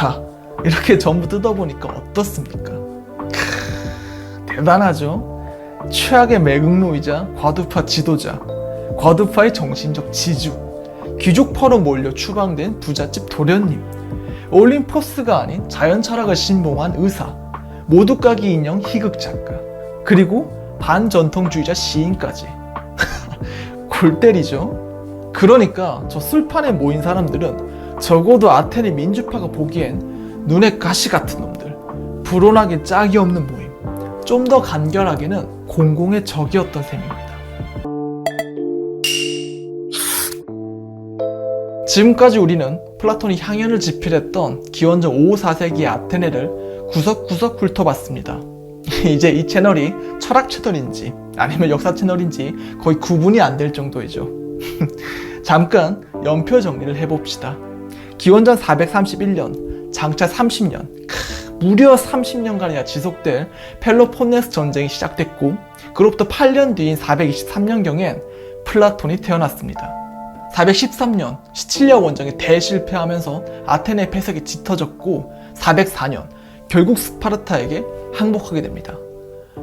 자, 이렇게 전부 뜯어보니까 어떻습니까? 대단하죠? 최악의 매국노이자 과두파 지도자, 과두파의 정신적 지주, 귀족파로 몰려 추방된 부잣집 도련님, 올림포스가 아닌 자연 철학을 신봉한 의사, 모두까기 인형 희극 작가, 그리고 반전통주의자 시인까지. 골 때리죠? 그러니까 저 술판에 모인 사람들은 적어도 아테네 민주파가 보기엔 눈에 가시 같은 놈들, 불온하게 짝이 없는 모임, 좀 더 간결하게는 공공의 적이었던 셈입니다. 지금까지 우리는 플라톤이 향연을 집필했던 기원전 5, 4세기의 아테네를 구석구석 훑어봤습니다. 이제 이 채널이 철학 채널인지 아니면 역사 채널인지 거의 구분이 안 될 정도이죠. 잠깐 연표 정리를 해봅시다. 기원전 431년, 장차 30년, 무려 30년간이나 지속될 펠로폰네스 전쟁이 시작됐고, 그로부터 8년 뒤인 423년경엔 플라톤이 태어났습니다. 413년 시칠리아 원정이 대실패하면서 아테네 폐석이 짙어졌고, 404년 결국 스파르타에게 항복하게 됩니다.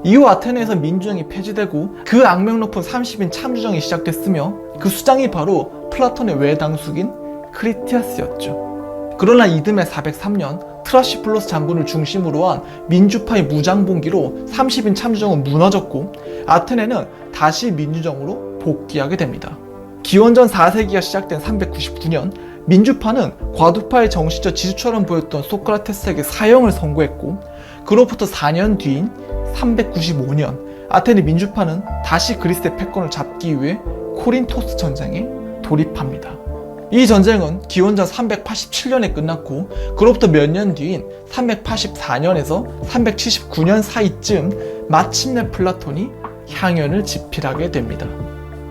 이후 아테네에서 민주정이 폐지되고 그 악명 높은 30인 참주정이 시작됐으며, 그 수장이 바로 플라톤의 외당숙인 크리티아스였죠. 그러나 이듬해 403년 트라시플로스 장군을 중심으로 한 민주파의 무장봉기로 30인 참주정은 무너졌고, 아테네는 다시 민주정으로 복귀하게 됩니다. 기원전 4세기가 시작된 399년, 민주파는 과두파의 정신적 지주처럼 보였던 소크라테스에게 사형을 선고했고, 그로부터 4년 뒤인 395년, 아테네 민주파는 다시 그리스의 패권을 잡기 위해 코린토스 전쟁에 돌입합니다. 이 전쟁은 기원전 387년에 끝났고, 그로부터 몇 년 뒤인 384년에서 379년 사이쯤 마침내 플라톤이 향연을 집필하게 됩니다.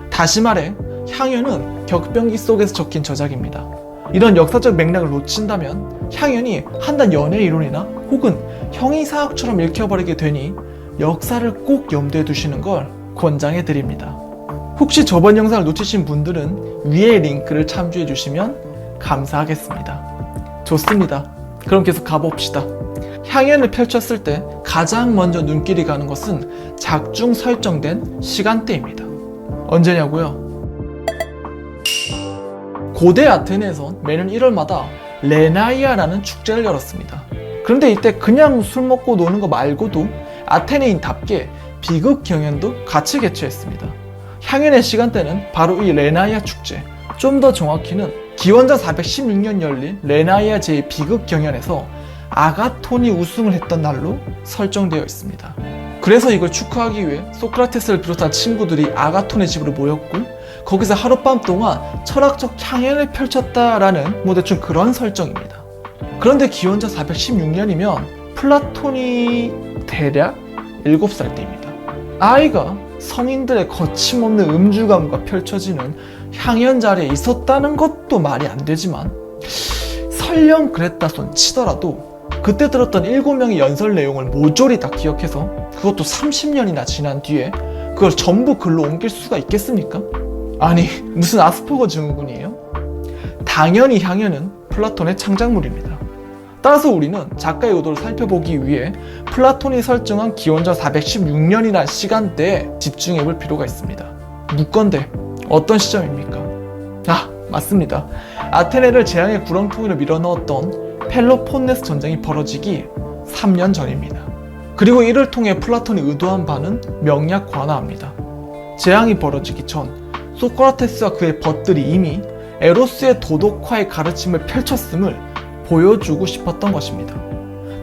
다시 말해 향연은 격변기 속에서 적힌 저작입니다. 이런 역사적 맥락을 놓친다면 향연이 한낱 연애 이론이나 혹은 형이사학처럼 읽혀버리게 되니 역사를 꼭 염두에 두시는 걸 권장해 드립니다. 혹시 저번 영상을 놓치신 분들은 위에 링크를 참조해 주시면 감사하겠습니다. 좋습니다. 그럼 계속 가봅시다. 향연을 펼쳤을 때 가장 먼저 눈길이 가는 것은 작중 설정된 시간대입니다. 언제냐고요? 고대 아테네에선 매년 1월마다 레나이아라는 축제를 열었습니다. 그런데 이때 그냥 술 먹고 노는 거 말고도 아테네인답게 비극 경연도 같이 개최했습니다. 향연의 시간대는 바로 이 레나이아 축제, 좀 더 정확히는 기원전 416년 열린 레나이아 제2비극 경연에서 아가톤이 우승을 했던 날로 설정되어 있습니다. 그래서 이걸 축하하기 위해 소크라테스를 비롯한 친구들이 아가톤의 집으로 모였고, 거기서 하룻밤 동안 철학적 향연을 펼쳤다라는 뭐 대충 그런 설정입니다. 그런데 기원전 416년이면 플라톤이 대략 7살 때입니다. 아이가 성인들의 거침없는 음주감과 펼쳐지는 향연 자리에 있었다는 것도 말이 안 되지만, 설령 그랬다 손 치더라도 그때 들었던 7명의 연설 내용을 모조리 다 기억해서, 그것도 30년이나 지난 뒤에 그걸 전부 글로 옮길 수가 있겠습니까? 아니, 무슨 아스퍼거 증후군이에요? 당연히 향연은 플라톤의 창작물입니다. 따라서 우리는 작가의 의도를 살펴보기 위해 플라톤이 설정한 기원전 416년이라는 시간대에 집중해 볼 필요가 있습니다. 묻건대 어떤 시점입니까? 아, 맞습니다. 아테네를 재앙의 구렁텅이로 밀어넣었던 펠로폰네스 전쟁이 벌어지기 3년 전입니다. 그리고 이를 통해 플라톤이 의도한 바는 명약 관화합니다. 재앙이 벌어지기 전 소크라테스와 그의 벗들이 이미 에로스의 도덕화의 가르침을 펼쳤음을 보여주고 싶었던 것입니다.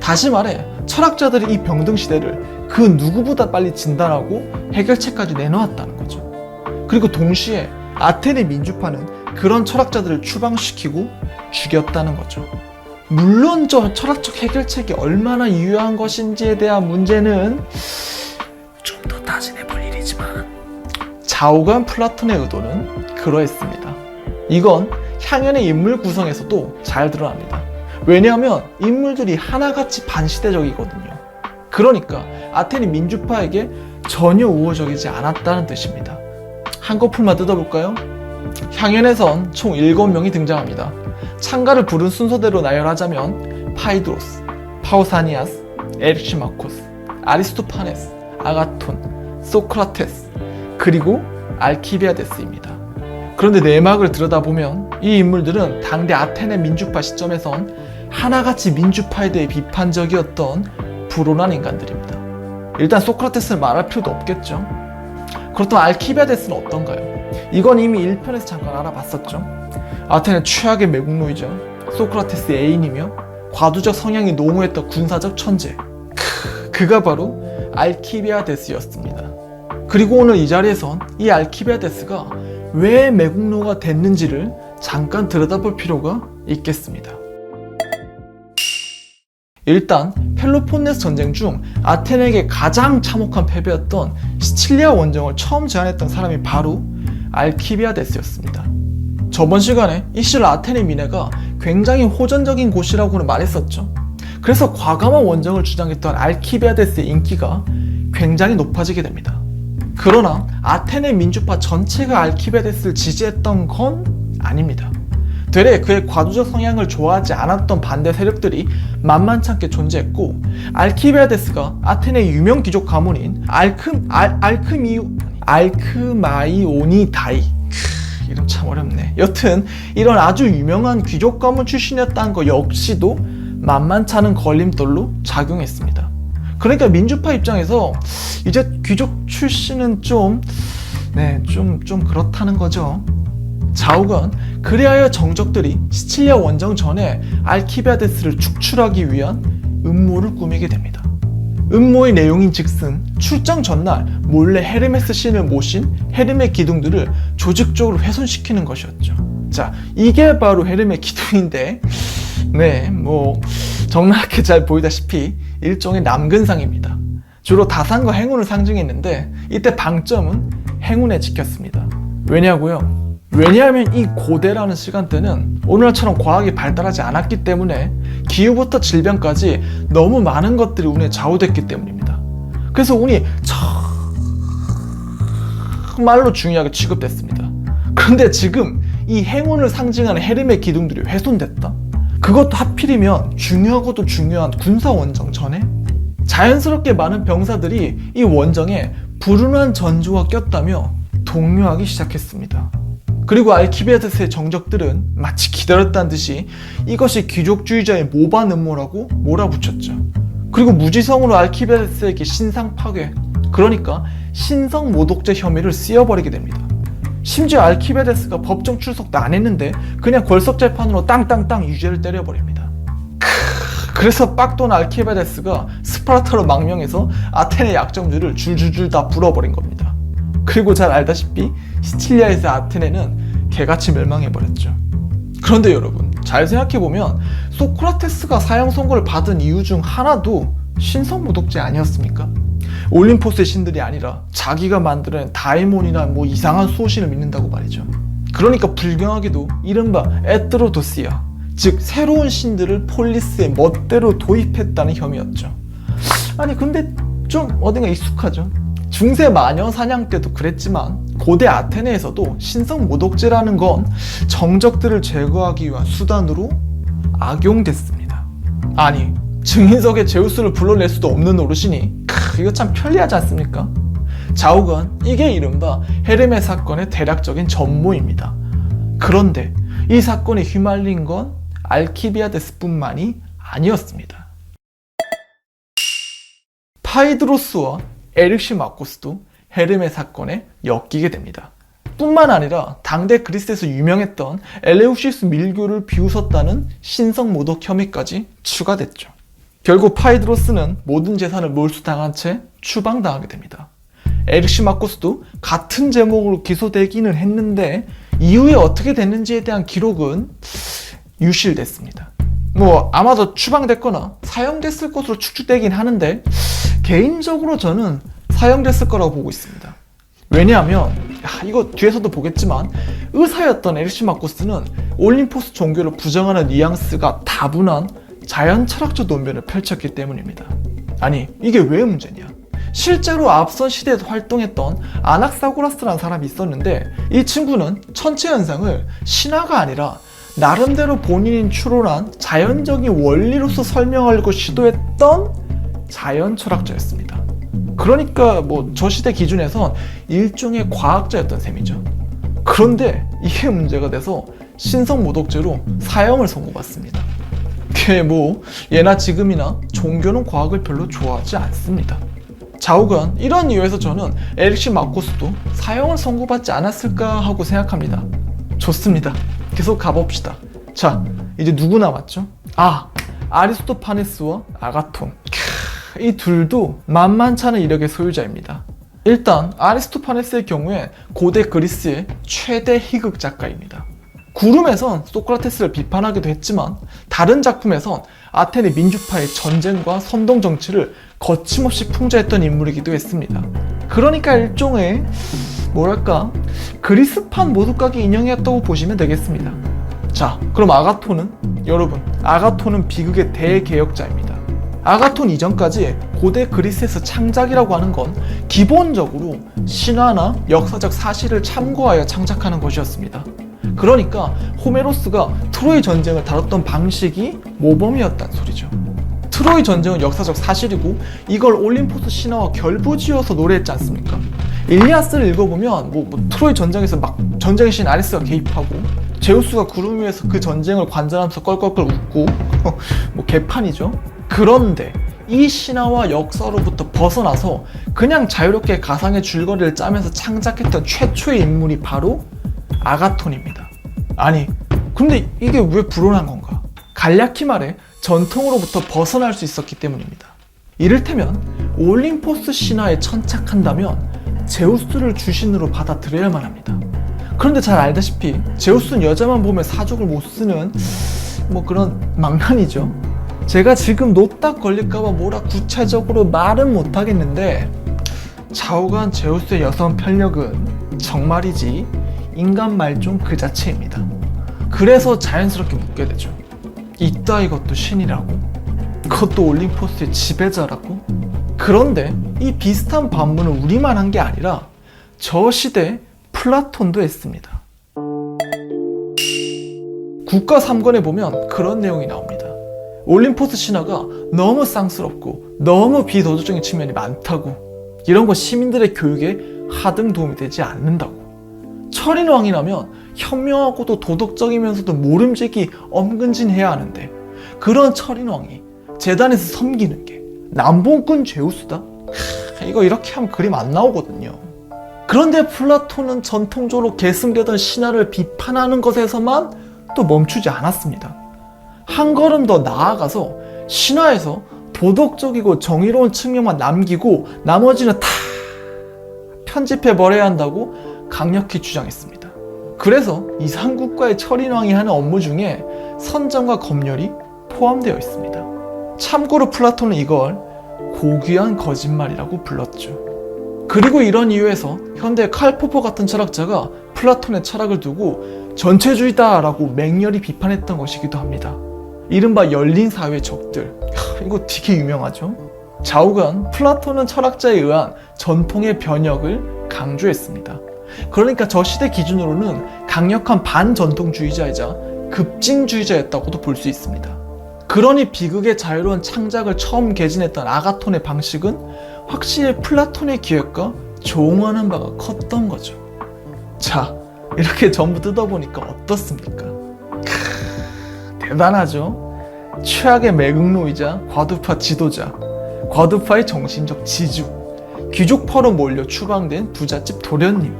다시 말해 철학자들이 이 병등시대를 그 누구보다 빨리 진단하고 해결책까지 내놓았다는 거죠. 그리고 동시에 아테네 민주파는 그런 철학자들을 추방시키고 죽였다는 거죠. 물론 저 철학적 해결책이 얼마나 유효한 것인지에 대한 문제는 좀 더 따지해 볼 일이지만, 좌우간 플라톤의 의도는 그러했습니다. 이건 향연의 인물 구성에서도 잘 드러납니다. 왜냐하면 인물들이 하나같이 반시대적이거든요. 그러니까 아테네 민주파에게 전혀 우호적이지 않았다는 뜻입니다. 한꺼풀만 뜯어볼까요? 향연에선 총 7명이 등장합니다. 창가를 부른 순서대로 나열하자면 파이드로스, 파우사니아스, 에릭시마코스, 아리스토파네스, 아가톤, 소크라테스, 그리고 알키비아데스입니다. 그런데 내막을 들여다보면 이 인물들은 당대 아테네 민주파 시점에선 하나같이 민주파에 대해 비판적이었던 불온한 인간들입니다. 일단 소크라테스를 말할 필요도 없겠죠. 그렇다면 알키비아데스는 어떤가요? 이건 이미 1편에서 잠깐 알아봤었죠. 아테네 최악의 매국노이죠. 소크라테스의 애인이며 과도적 성향이 농후했던 군사적 천재, 그가 바로 알키비아데스였습니다. 그리고 오늘 이 자리에선 이 알키비아데스가 왜 매국노가 됐는지를 잠깐 들여다볼 필요가 있겠습니다. 일단 펠로폰네스 전쟁 중 아테네에게 가장 참혹한 패배였던 시칠리아 원정을 처음 제안했던 사람이 바로 알키비아데스였습니다. 저번 시간에 이 시절 아테네 미네가 굉장히 호전적인 곳이라고는 말했었죠. 그래서 과감한 원정을 주장했던 알키비아데스의 인기가 굉장히 높아지게 됩니다. 그러나 아테네 민주파 전체가 알키비아데스를 지지했던 건 아닙니다. 되레 그의 과도적 성향을 좋아하지 않았던 반대 세력들이 만만찮게 존재했고, 알키비아데스가 아테네의 유명 귀족 가문인 알크마이오니다이, 이름 참 어렵네. 여튼 이런 아주 유명한 귀족 가문 출신이었다는 것 역시도 만만찮은 걸림돌로 작용했습니다. 그러니까 민주파 입장에서 이제 귀족 출신은 좀 그렇다는 거죠. 좌우간 그리하여 정적들이 시칠리아 원정 전에 알키비아데스를 축출하기 위한 음모를 꾸미게 됩니다. 음모의 내용인 즉슨 출정 전날 몰래 헤르메스 신을 모신 헤르메 기둥들을 조직적으로 훼손시키는 것이었죠. 자, 이게 바로 헤르메 기둥인데, 적나라하게 잘 보이다시피 일종의 남근상입니다. 주로 다산과 행운을 상징했는데 이때 방점은 행운에 찍혔습니다. 왜냐하면 이 고대라는 시간대는 오늘날처럼 과학이 발달하지 않았기 때문에 기후부터 질병까지 너무 많은 것들이 운에 좌우됐기 때문입니다. 그래서 운이 정말로 중요하게 취급됐습니다. 그런데 지금 이 행운을 상징하는 헤르메 기둥들이 훼손됐다? 그것도 하필이면 중요하고도 중요한 군사 원정 전에? 자연스럽게 많은 병사들이 이 원정에 불운한 전조가 꼈다며 동요하기 시작했습니다. 그리고 알키비아데스의 정적들은 마치 기다렸다는 듯이 이것이 귀족주의자의 모반 음모라고 몰아붙였죠. 그리고 무지성으로 알키비아데스에게 신상 파괴, 그러니까 신성 모독죄 혐의를 씌워버리게 됩니다. 심지어 알키비아데스가 법정 출석도 안 했는데 그냥 걸석재판으로 땅땅땅 유죄를 때려버립니다. 그래서 빡돈 알키비아데스가 스파르타로 망명해서 아테네 약점들을 줄줄줄 다 불어버린 겁니다. 그리고 잘 알다시피 시칠리아에서 아테네는 개같이 멸망해버렸죠. 그런데 여러분, 잘 생각해보면 소크라테스가 사형 선고를 받은 이유 중 하나도 신성모독죄 아니었습니까? 올림포스의 신들이 아니라 자기가 만들어낸 다이몬이나 이상한 수호신을 믿는다고 말이죠. 그러니까 불경하게도 이른바 에트로도시아, 즉 새로운 신들을 폴리스의 멋대로 도입했다는 혐의였죠. 아니 근데 좀 어딘가 익숙하죠? 중세 마녀 사냥 때도 그랬지만 고대 아테네에서도 신성 모독죄라는 건 정적들을 제거하기 위한 수단으로 악용됐습니다. 아니 증인석에 제우스를 불러낼 수도 없는 어르신이 이거 참 편리하지 않습니까? 좌우간 이게 이른바 헤르메 사건의 대략적인 전모입니다. 그런데 이 사건에 휘말린 건 알키비아데스뿐만이 아니었습니다. 파이드로스와 에릭시마코스도 헤르메 사건에 엮이게 됩니다. 뿐만 아니라 당대 그리스에서 유명했던 엘레우시우스 밀교를 비웃었다는 신성 모독 혐의까지 추가됐죠. 결국 파이드로스는 모든 재산을 몰수당한 채 추방당하게 됩니다. 에릭시마코스도 같은 제목으로 기소되기는 했는데 이후에 어떻게 됐는지에 대한 기록은 유실됐습니다. 아마도 추방됐거나 사형됐을 것으로 추측되긴 하는데 개인적으로 저는 사형됐을 거라고 보고 있습니다. 왜냐하면 이거 뒤에서도 보겠지만 의사였던 에릭시마코스는 올림포스 종교를 부정하는 뉘앙스가 다분한 자연 철학적 논변을 펼쳤기 때문입니다. 아니 이게 왜 문제냐? 실제로 앞선 시대에도 활동했던 아낙사고라스라는 사람이 있었는데 이 친구는 천체 현상을 신화가 아니라 나름대로 본인이 추론한 자연적인 원리로서 설명하려고 시도했던 자연 철학자였습니다. 그러니까 저 시대 기준에선 일종의 과학자였던 셈이죠. 그런데 이게 문제가 돼서 신성모독죄로 사형을 선고받습니다. 예나 지금이나 종교는 과학을 별로 좋아하지 않습니다. 좌우간 이런 이유에서 저는 에릭시 마코스도 사형을 선고받지 않았을까 하고 생각합니다. 좋습니다. 계속 가봅시다. 자, 이제 누구 남았죠? 아리스토파네스와 아가톤. 이 둘도 만만치 않은 이력의 소유자입니다. 일단 아리스토파네스의 경우에 고대 그리스의 최대 희극 작가입니다. 구름에선 소크라테스를 비판하기도 했지만 다른 작품에선 아테네 민주파의 전쟁과 선동 정치를 거침없이 풍자했던 인물이기도 했습니다. 그러니까 일종의 그리스판 모독각의 인형이었다고 보시면 되겠습니다. 자, 그럼 아가톤은 비극의 대개혁자입니다. 아가톤 이전까지 고대 그리스에서 창작이라고 하는 건 기본적으로 신화나 역사적 사실을 참고하여 창작하는 것이었습니다. 그러니까 호메로스가 트로이 전쟁을 다뤘던 방식이 모범이었단 소리죠. 트로이 전쟁은 역사적 사실이고 이걸 올림포스 신화와 결부지어서 노래했지 않습니까? 일리아스를 읽어보면 트로이 전쟁에서 막 전쟁의 신 아레스가 개입하고 제우스가 구름 위에서 그 전쟁을 관전하면서 껄껄껄 웃고 개판이죠. 그런데 이 신화와 역사로부터 벗어나서 그냥 자유롭게 가상의 줄거리를 짜면서 창작했던 최초의 인물이 바로 아가톤입니다. 아니, 근데 이게 왜 불온한 건가? 간략히 말해 전통으로부터 벗어날 수 있었기 때문입니다. 이를테면 올림포스 신화에 천착한다면 제우스를 주신으로 받아들여야만 합니다. 그런데 잘 알다시피 제우스는 여자만 보면 사족을 못 쓰는 그런 망난이죠. 제가 지금 노딱 걸릴까봐 구체적으로 말은 못하겠는데 좌우간 제우스의 여성 편력은 정말이지 인간 말종 그 자체입니다. 그래서 자연스럽게 묻게 되죠. 이따위 것도 신이라고? 그것도 올림포스의 지배자라고? 그런데 이 비슷한 반문은 우리만 한 게 아니라 저 시대 플라톤도 했습니다. 국가 3권에 보면 그런 내용이 나옵니다. 올림포스 신화가 너무 쌍스럽고 너무 비도덕적인 측면이 많다고, 이런 거 시민들의 교육에 하등 도움이 되지 않는다고. 철인왕이라면 현명하고도 도덕적이면서도 모름지기 엄근진해야 하는데 그런 철인왕이 재단에서 섬기는 게 남봉꾼 제우스다? 이거 이렇게 하면 그림 안 나오거든요. 그런데 플라톤은 전통적으로 계승되던 신화를 비판하는 것에서만 또 멈추지 않았습니다. 한 걸음 더 나아가서 신화에서 도덕적이고 정의로운 측면만 남기고 나머지는 다 편집해버려야 한다고 강력히 주장했습니다. 그래서 이상국가의 철인왕이 하는 업무 중에 선정과 검열이 포함되어 있습니다. 참고로 플라톤은 이걸 고귀한 거짓말이라고 불렀죠. 그리고 이런 이유에서 현대 칼포퍼 같은 철학자가 플라톤의 철학을 두고 전체주의다라고 맹렬히 비판했던 것이기도 합니다. 이른바 열린 사회의 적들, 이거 되게 유명하죠. 좌우간 플라톤은 철학자에 의한 전통의 변혁을 강조했습니다. 그러니까 저 시대 기준으로는 강력한 반전통주의자이자 급진주의자였다고도 볼 수 있습니다. 그러니 비극의 자유로운 창작을 처음 개진했던 아가톤의 방식은 확실히 플라톤의 기획과 조응하는 바가 컸던 거죠. 자, 이렇게 전부 뜯어보니까 어떻습니까? 대단하죠? 최악의 매국노이자 과두파 지도자, 과두파의 정신적 지주, 귀족파로 몰려 추방된 부잣집 도련님,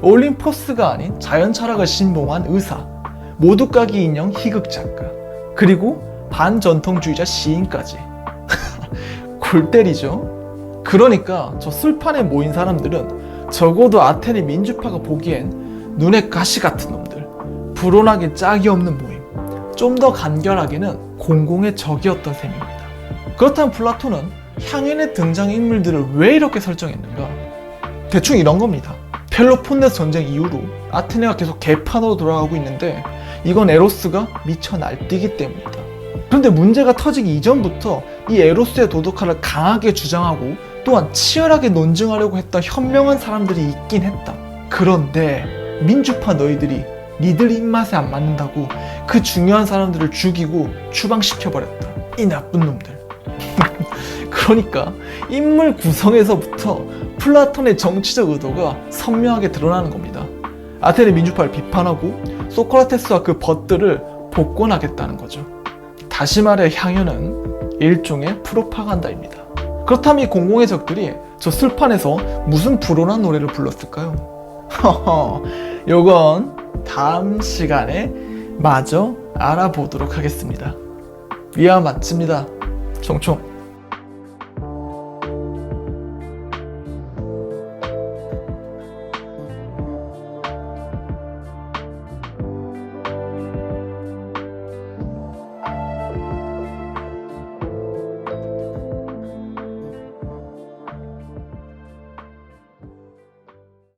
올림포스가 아닌 자연철학을 신봉한 의사, 모두까기 인형 희극 작가, 그리고 반전통주의자 시인까지. 골 때리죠? 그러니까 저 술판에 모인 사람들은 적어도 아테네 민주파가 보기엔 눈에 가시 같은 놈들, 불온하게 짝이 없는 모임, 좀 더 간결하게는 공공의 적이었던 셈입니다. 그렇다면 플라톤은 향연의 등장인물들을 왜 이렇게 설정했는가? 대충 이런 겁니다. 펠로폰네스 전쟁 이후로 아테네가 계속 개판으로 돌아가고 있는데 이건 에로스가 미쳐 날뛰기 때문이다. 그런데 문제가 터지기 이전부터 이 에로스의 도덕화를 강하게 주장하고 또한 치열하게 논증하려고 했던 현명한 사람들이 있긴 했다. 그런데 민주파 너희들이 니들 입맛에 안 맞는다고 그 중요한 사람들을 죽이고 추방시켜버렸다. 이 나쁜 놈들. 그러니까 인물 구성에서부터 플라톤의 정치적 의도가 선명하게 드러나는 겁니다. 아테네 민주파를 비판하고 소크라테스와 그 벗들을 복권하겠다는 거죠. 다시 말해 향연은 일종의 프로파간다입니다. 그렇다면 이 공공의 적들이 저 술판에서 무슨 불온한 노래를 불렀을까요? 허허, 요건 다음 시간에 마저 알아보도록 하겠습니다. 위아 마칩니다. 총총.